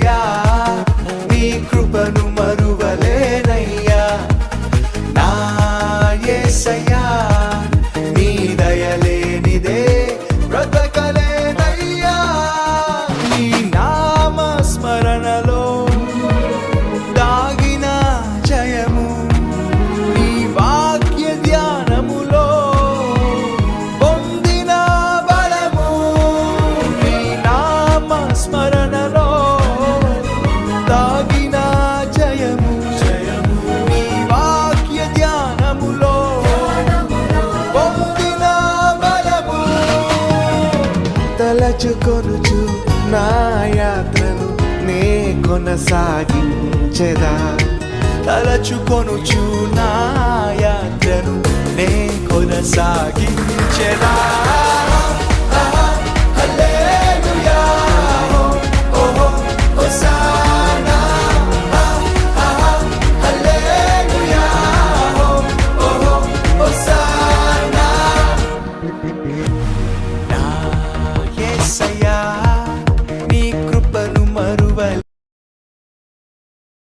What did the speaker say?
యేసయ్యా నీ కృపను మరువలేనయ్యా నా యేసయ్యా నీ దయలేనిదే బ్రతకలేనయ్యా నీ నామ స్మరణలో దాగిన జయము నీ వాక్య ధ్యానములో పొందిన బలము నీ నామ స్మరణలో దాగిన జయము నీ వాక్య ధ్యానములో పొందిన బలము తలచుకొనుచు నా యాత్రను నే కొనసాగించెదా తలచుకొనుచు నా యాత్రను నే కొనసాగించెదా హల్లెలూయా ఓహో హోసానా హల్లెలూయా ఓహో హోసానా